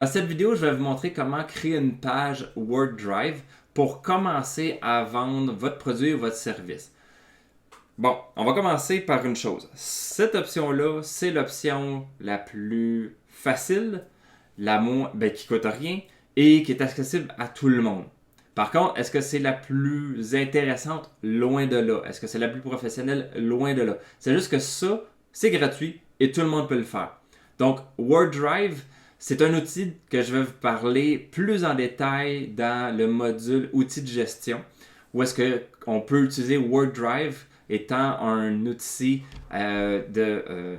Dans cette vidéo, je vais vous montrer comment créer une page WordDrive pour commencer à vendre votre produit ou votre service. Bon, on va commencer par une chose. Cette option-là, c'est l'option la plus facile, qui coûte rien et qui est accessible à tout le monde. Par contre, est-ce que c'est la plus intéressante? Loin de là. Est-ce que c'est la plus professionnelle? Loin de là. C'est juste que ça, c'est gratuit et tout le monde peut le faire. Donc, WordDrive, c'est un outil que je vais vous parler plus en détail dans le module outils de gestion, où est-ce qu'on peut utiliser WordDrive étant un outil de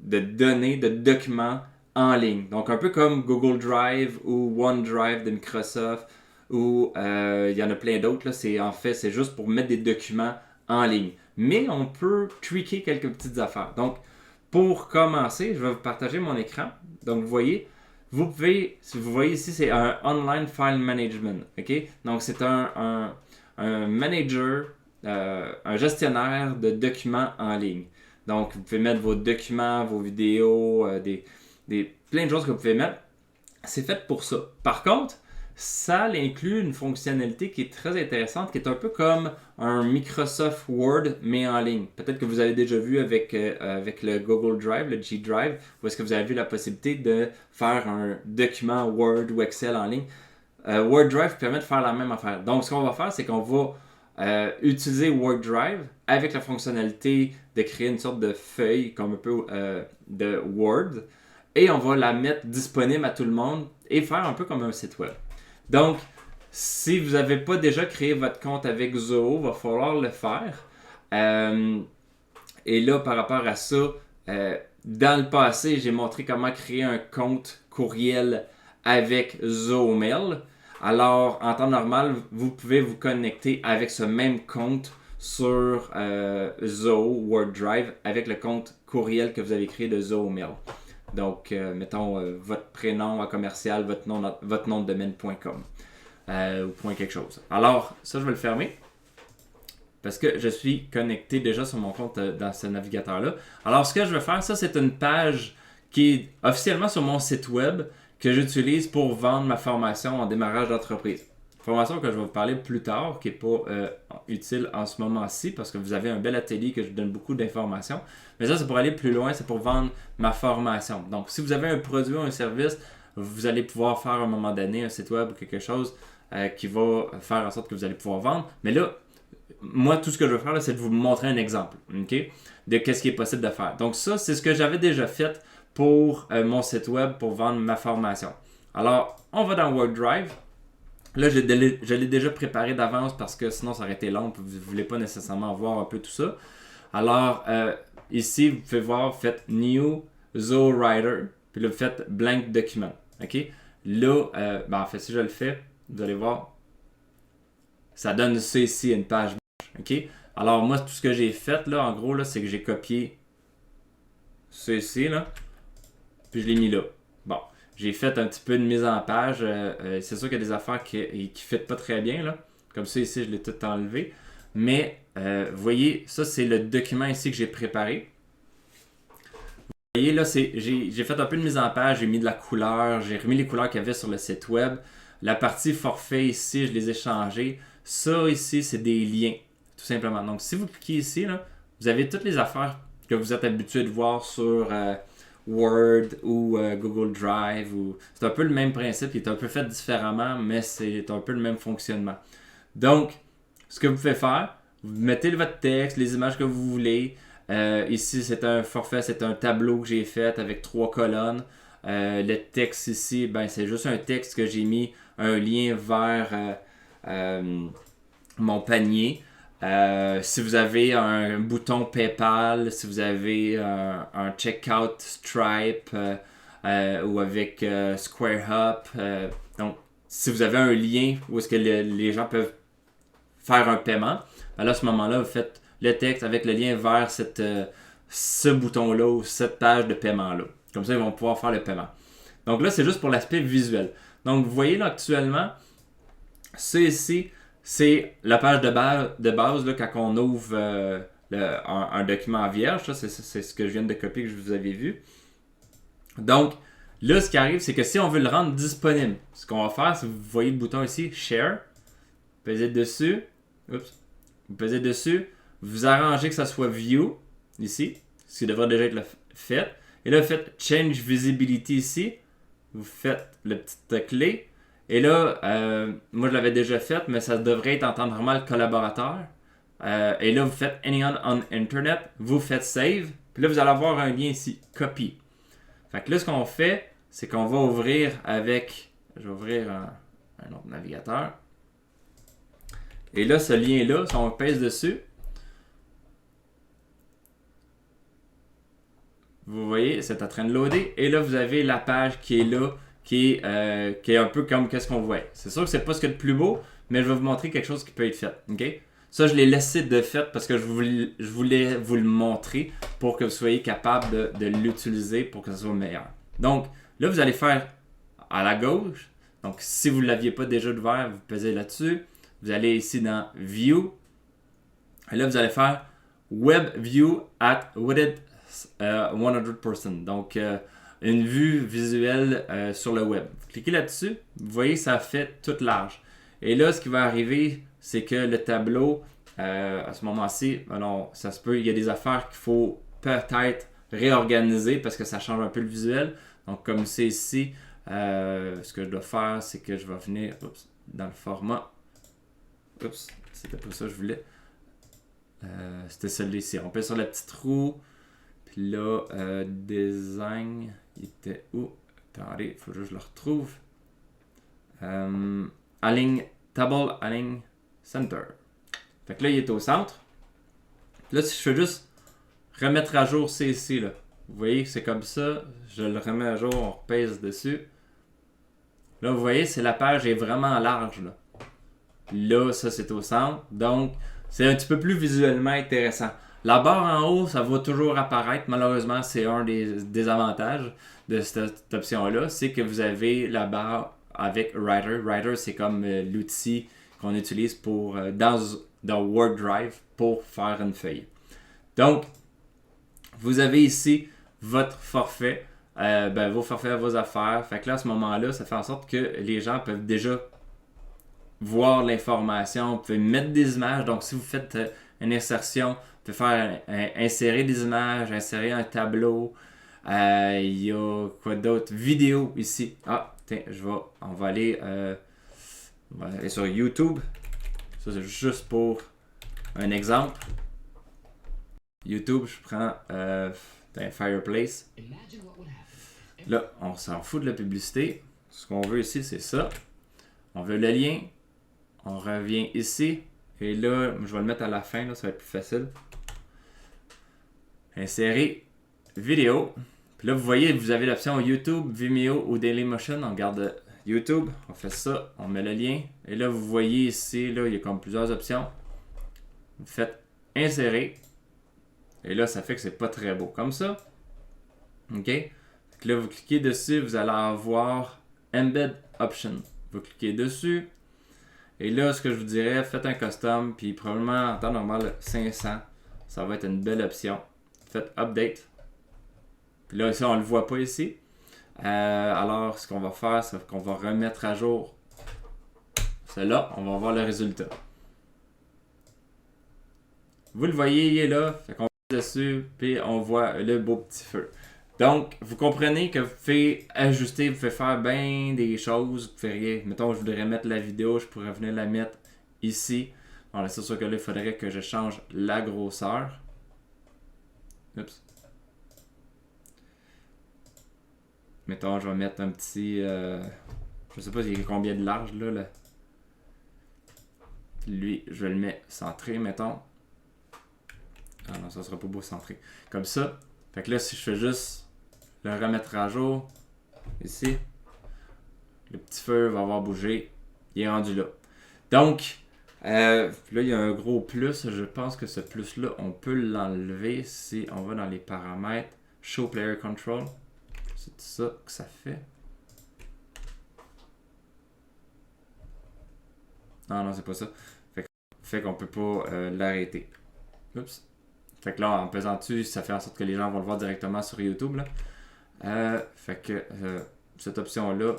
données, de documents en ligne. Donc, un peu comme Google Drive ou OneDrive de Microsoft, ou il y en a plein d'autres. C'est juste pour mettre des documents en ligne. Mais on peut tweaker quelques petites affaires. Donc, pour commencer, je vais vous partager mon écran. Donc, si vous voyez ici, c'est un Online File Management. Okay? Donc, c'est un manager, un gestionnaire de documents en ligne. Donc, vous pouvez mettre vos documents, vos vidéos, plein de choses que vous pouvez mettre. C'est fait pour ça. Par contre, ça inclut une fonctionnalité qui est très intéressante, qui est un peu comme un Microsoft Word, mais en ligne. Peut-être que vous avez déjà vu avec le Google Drive, le G Drive, où est-ce que vous avez vu la possibilité de faire un document Word ou Excel en ligne. Word Drive permet de faire la même affaire. Donc, ce qu'on va faire, c'est qu'on va utiliser Word Drive avec la fonctionnalité de créer une sorte de feuille, comme un peu de Word, et on va la mettre disponible à tout le monde et faire un peu comme un site web. Donc, si vous n'avez pas déjà créé votre compte avec Zoho, il va falloir le faire. Et là, par rapport à ça, dans le passé, j'ai montré comment créer un compte courriel avec Zoho Mail. Alors, en temps normal, vous pouvez vous connecter avec ce même compte sur Zoho Word Drive avec le compte courriel que vous avez créé de Zoho Mail. Donc, mettons votre prénom à commercial, votre nom de domaine.com ou point quelque chose. Alors, ça, je vais le fermer parce que je suis connecté déjà sur mon compte dans ce navigateur-là. Alors, ce que je vais faire, ça, c'est une page qui est officiellement sur mon site web que j'utilise pour vendre ma formation en démarrage d'entreprise. Formation que je vais vous parler plus tard, qui n'est pas utile en ce moment-ci parce que vous avez un bel atelier que je vous donne beaucoup d'informations. Mais ça, c'est pour aller plus loin, c'est pour vendre ma formation. Donc, si vous avez un produit ou un service, vous allez pouvoir faire à un moment donné un site web ou quelque chose qui va faire en sorte que vous allez pouvoir vendre. Mais là, moi, tout ce que je veux faire, là, c'est de vous montrer un exemple, okay, de qu'est-ce qui est possible de faire. Donc, ça, c'est ce que j'avais déjà fait pour mon site web pour vendre ma formation. Alors, on va dans WordDrive. Là, je l'ai déjà préparé d'avance parce que sinon, ça aurait été long. Vous ne voulez pas nécessairement voir un peu tout ça. Alors, ici, vous pouvez voir, faites New Zoho Writer. Puis là, vous faites Blank Document. OK? Là, en fait, si je le fais, vous allez voir, ça donne ça ici, une page blanche. OK? Alors, moi, tout ce que j'ai fait, là, en gros, là, c'est que j'ai copié ça ici, là. Puis je l'ai mis là. Bon. J'ai fait un petit peu de mise en page. C'est sûr qu'il y a des affaires qui ne fitent pas très bien. Là. Comme ça, ici, je l'ai tout enlevé. Mais, vous voyez, ça, c'est le document ici que j'ai préparé. Vous voyez, là, j'ai fait un peu de mise en page. J'ai mis de la couleur. J'ai remis les couleurs qu'il y avait sur le site web. La partie forfait ici, je les ai changées. Ça, ici, c'est des liens, tout simplement. Donc, si vous cliquez ici, là, vous avez toutes les affaires que vous êtes habitué de voir sur Word ou Google Drive. C'est un peu le même principe, il est un peu fait différemment, mais c'est un peu le même fonctionnement. Donc, ce que vous pouvez faire, vous mettez votre texte, les images que vous voulez. Ici, c'est un forfait, c'est un tableau que j'ai fait avec 3 colonnes. Le texte ici, c'est juste un texte que j'ai mis un lien vers mon panier. Si vous avez un bouton PayPal, si vous avez un checkout Stripe ou avec SquareUp, donc si vous avez un lien où est-ce que les gens peuvent faire un paiement, là à ce moment-là, vous faites le texte avec le lien vers ce bouton-là ou cette page de paiement-là. Comme ça, ils vont pouvoir faire le paiement. Donc là, c'est juste pour l'aspect visuel. Donc vous voyez là actuellement, ça ici, c'est la page de base là, quand on ouvre un document vierge. Ça, c'est ce que je viens de copier que je vous avais vu. Donc, Là, ce qui arrive, c'est que si on veut le rendre disponible, ce qu'on va faire, c'est que vous voyez le bouton ici, Share. Vous pesez dessus. Oups. Vous pesez dessus. Vous arrangez que ça soit View, ici, ce qui devrait déjà être fait. Et là, vous faites Change Visibility ici. Vous faites la petite clé. Et là, moi je l'avais déjà fait, mais ça devrait être en temps normal collaborateur. Et là, vous faites Anyone on Internet. Vous faites Save. Puis là, vous allez avoir un lien ici, Copy. Fait que là, ce qu'on fait, c'est qu'on va ouvrir avec... Je vais ouvrir un autre navigateur. Et là, ce lien-là, si on pèse dessus, vous voyez, c'est en train de loader. Et là, vous avez la page qui est là, qui est un peu comme qu'est-ce qu'on voit. C'est sûr que c'est pas ce qu'il y a de plus beau, mais je vais vous montrer quelque chose qui peut être fait. OK? Ça, je l'ai laissé de fait parce que je voulais vous le montrer pour que vous soyez capable de l'utiliser pour que ce soit meilleur. Donc, là, vous allez faire à la gauche. Donc, si vous ne l'aviez pas déjà ouvert, vous pesez là-dessus. Vous allez ici dans View. Et là, vous allez faire Web View at Width 100%. Donc, une vue visuelle sur le web. Vous cliquez là-dessus. Vous voyez, ça fait toute large. Et là, ce qui va arriver, c'est que le tableau, à ce moment-ci, alors, ça se peut, il y a des affaires qu'il faut peut-être réorganiser parce que ça change un peu le visuel. Donc, comme c'est ici, ce que je dois faire, c'est que je vais venir dans le format. Oups, c'était pas ça que je voulais. C'était celui-ci. On peut sur la petite roue. Puis là, design, il était où? Attendez, il faut que je le retrouve. Table Align Center. Fait que là, il est au centre. Là, si je fais juste remettre à jour, c'est ici, là. Vous voyez, c'est comme ça. Je le remets à jour, on repèse dessus. Là, vous voyez, c'est la page est vraiment large, là. Là, ça, c'est au centre. Donc, c'est un petit peu plus visuellement intéressant. La barre en haut, ça va toujours apparaître. Malheureusement, c'est un des désavantages de cette option-là. C'est que vous avez la barre avec Writer. Writer, c'est comme l'outil qu'on utilise pour dans Word Drive pour faire une feuille. Donc, vous avez ici votre forfait, vos forfaits, vos affaires. Fait que là, à ce moment-là, ça fait en sorte que les gens peuvent déjà voir l'information. Vous pouvez mettre des images. Donc, si vous faites une insertion, vous pouvez faire insérer des images, insérer un tableau. Il y a quoi d'autre? Vidéo ici. Ah, tiens, on va aller sur YouTube. Ça, c'est juste pour un exemple. YouTube, je prends Fireplace. Là, on s'en fout de la publicité. Ce qu'on veut ici, c'est ça. On veut le lien. On revient ici. Et là, je vais le mettre à la fin, là, ça va être plus facile. Insérer vidéo. Puis là, vous voyez, vous avez l'option YouTube, Vimeo ou Dailymotion. On garde YouTube, on fait ça, on met le lien. Et là, vous voyez ici, là, il y a comme plusieurs options. Vous faites insérer. Et là, ça fait que c'est pas très beau. Comme ça. OK? Donc là, vous cliquez dessus, vous allez avoir Embed Option. Vous cliquez dessus. Et là, ce que je vous dirais, faites un custom, puis probablement en temps normal 500. Ça va être une belle option. Faites Update. Puis là, ici, on ne le voit pas ici. Alors, ce qu'on va faire, c'est qu'on va remettre à jour cela. On va voir le résultat. Vous le voyez, il est là. Fait qu'on va dessus, puis on voit le beau petit feu. Donc, vous comprenez que vous pouvez ajuster, vous pouvez faire bien des choses. Vous pouvez rien. Mettons, je voudrais mettre la vidéo, je pourrais venir la mettre ici. Bon, là, c'est sûr que là, il faudrait que je change la grosseur. Oups. Mettons, je vais mettre un petit... je sais pas il y a combien de large, là. Lui, je le mets centré, mettons. Ah non, ça sera pas beau centré. Comme ça. Fait que là, si je fais juste le remettre à jour, ici, le petit feu va avoir bougé. Il est rendu là. Donc, là, il y a un gros plus. Je pense que ce plus-là, on peut l'enlever si on va dans les paramètres. Show Player Control. C'est ça que ça fait. Non, c'est pas ça. Fait qu'on peut pas l'arrêter. Oups. Fait que là, en pesant dessus, ça fait en sorte que les gens vont le voir directement sur YouTube. Là. Fait que cette option-là,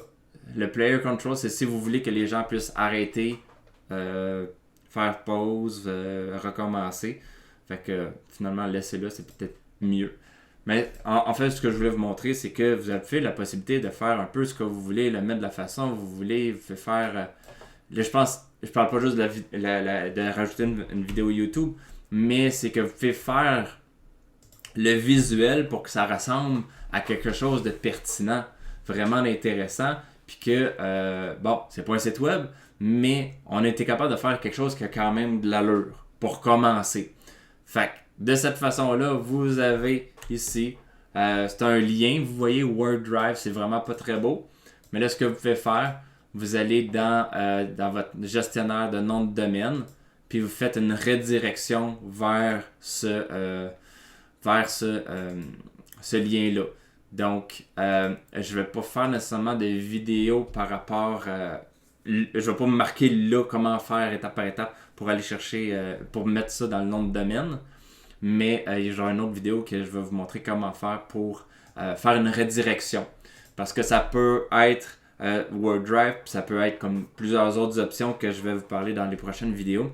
le player control, c'est si vous voulez que les gens puissent arrêter, faire pause, recommencer. Fait que finalement, laisser-le, c'est peut-être mieux. Mais en fait, ce que je voulais vous montrer, c'est que vous avez la possibilité de faire un peu ce que vous voulez, le mettre de la façon que vous voulez, vous pouvez faire. Là, je parle pas juste de rajouter une vidéo YouTube, mais c'est que vous pouvez faire le visuel pour que ça ressemble à quelque chose de pertinent, vraiment intéressant, puis que, bon, c'est pas un site web, mais on a été capable de faire quelque chose qui a quand même de l'allure, pour commencer. Fait que, de cette façon-là, vous avez ici, c'est un lien, vous voyez Word Drive, c'est vraiment pas très beau, mais là, ce que vous pouvez faire, vous allez dans votre gestionnaire de nom de domaine, puis vous faites une redirection vers ce lien-là. Donc, je vais pas faire nécessairement de vidéo par rapport je vais pas me marquer là comment faire étape par étape pour aller chercher, pour mettre ça dans le nom de domaine. Mais j'aurai une autre vidéo que je vais vous montrer comment faire pour faire une redirection. Parce que ça peut être Word Drive, puis ça peut être comme plusieurs autres options que je vais vous parler dans les prochaines vidéos.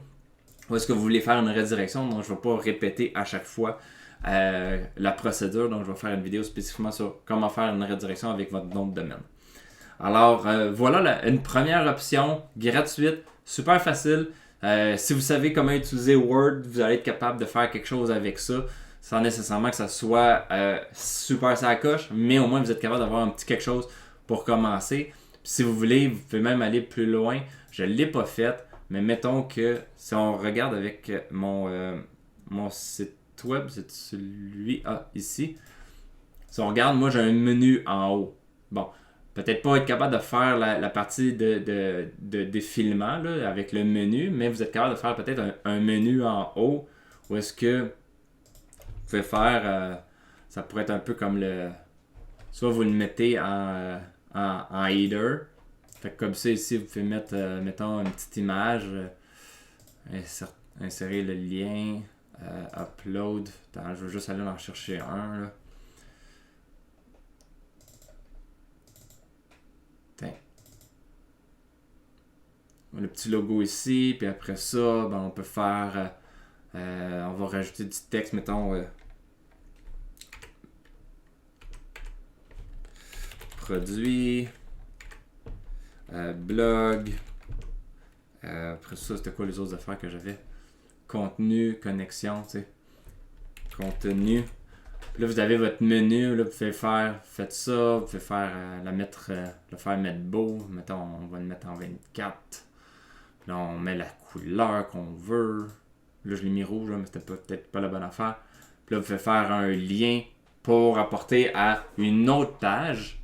Ou est-ce que vous voulez faire une redirection? Donc, je ne vais pas répéter à chaque fois la procédure. Donc, je vais faire une vidéo spécifiquement sur comment faire une redirection avec votre nom de domaine. Alors, voilà une première option gratuite, super facile. Si vous savez comment utiliser Word, vous allez être capable de faire quelque chose avec ça, sans nécessairement que ça soit super ça coche, mais au moins vous êtes capable d'avoir un petit quelque chose pour commencer. Puis si vous voulez, vous pouvez même aller plus loin. Je ne l'ai pas fait, mais mettons que si on regarde avec mon site web, c'est celui ici. Si on regarde, moi j'ai un menu en haut. Bon, peut-être pas être capable de faire la partie de défilement là, avec le menu, mais vous êtes capable de faire peut-être un menu en haut où est-ce que vous pouvez faire, ça pourrait être un peu comme soit vous le mettez en header, fait que comme ça ici vous pouvez mettre, mettons une petite image, insérer le lien, upload, attends, je veux juste aller en chercher un là. Le petit logo ici, puis après ça, ben, on peut faire, on va rajouter du texte, mettons, produit, blog, après ça, c'était quoi les autres affaires que j'avais? Contenu, connexion, tu sais, contenu. Puis là, vous avez votre menu, là, vous pouvez faire, faites ça, vous pouvez faire, le faire mettre beau, mettons, on va le mettre en 24. Là, on met la couleur qu'on veut. Là, je l'ai mis rouge, là, mais c'était peut-être pas la bonne affaire. Puis là, vous pouvez faire un lien pour apporter à une autre page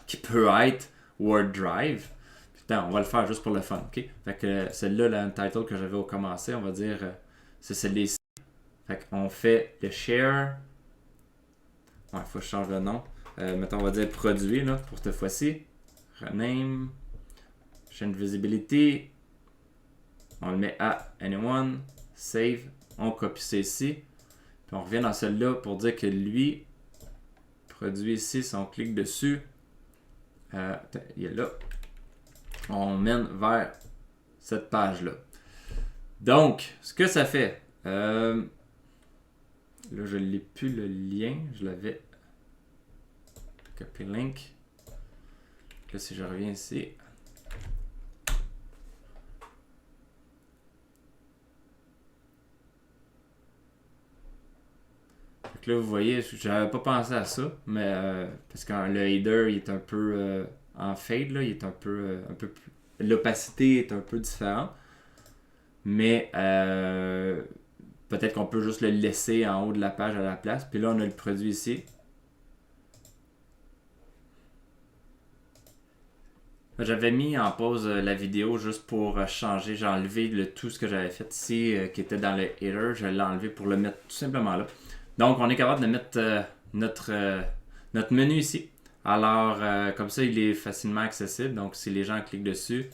qui peut être Word Drive. Putain, on va le faire juste pour le fun, ok? Fait que celle-là, le title que j'avais au commencer, on va dire, c'est celle-ci. Fait qu'on fait le share. Ouais, il faut que je change le nom. Mettons, on va dire produit, là, pour cette fois-ci. Rename. Chaîne visibility, on le met à anyone, save, on copie ça ici, puis on revient dans celle-là pour dire que lui, produit ici, si on clique dessus, il est là, on mène vers cette page-là. Donc, ce que ça fait, là je ne l'ai plus le lien, je l'avais copy link, là si je reviens ici, là, vous voyez, j'avais pas pensé à ça, mais parce que le header il est un peu en fade, là, il est un peu plus. L'opacité est un peu différente. Mais peut-être qu'on peut juste le laisser en haut de la page à la place. Puis là, on a le produit ici. J'avais mis en pause la vidéo juste pour changer. J'ai enlevé tout ce que j'avais fait ici qui était dans le header. Je l'ai enlevé pour le mettre tout simplement là. Donc, on est capable de mettre notre menu ici. Alors, comme ça, il est facilement accessible. Donc, si les gens cliquent dessus,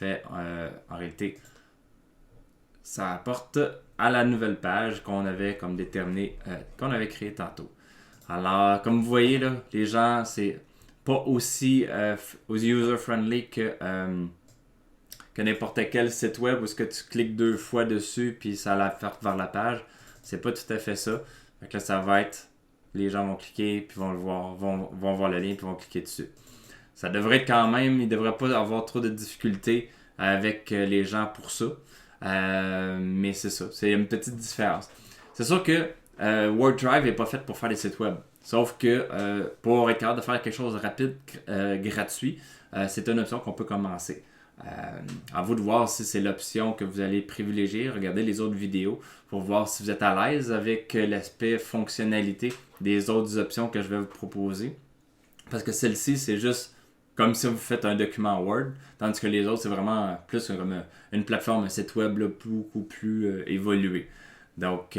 en réalité, ça apporte à la nouvelle page qu'on avait comme déterminé, qu'on avait créé tantôt. Alors, comme vous voyez, là, les gens, c'est pas aussi user-friendly que n'importe quel site web où ce que tu cliques 2 fois dessus puis ça la fait vers la page. C'est pas tout à fait ça. Donc là, ça va être, les gens vont cliquer puis vont le voir, vont voir le lien puis vont cliquer dessus. Ça devrait être quand même, il ne devrait pas avoir trop de difficultés avec les gens pour ça. Mais c'est ça, c'est une petite différence. C'est sûr que WordDrive n'est pas fait pour faire des sites web. Sauf que pour être capable de faire quelque chose de rapide, gratuit, c'est une option qu'on peut commencer. À vous de voir si c'est l'option que vous allez privilégier. Regardez les autres vidéos pour voir si vous êtes à l'aise avec l'aspect fonctionnalité des autres options que je vais vous proposer. Parce que celle-ci, c'est juste comme si vous faites un document Word, tandis que les autres, c'est vraiment plus comme une plateforme, un site web là, beaucoup plus évolué. Donc,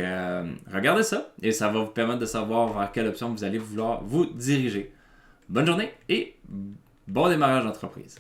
regardez ça et ça va vous permettre de savoir vers quelle option vous allez vouloir vous diriger. Bonne journée et bon démarrage d'entreprise.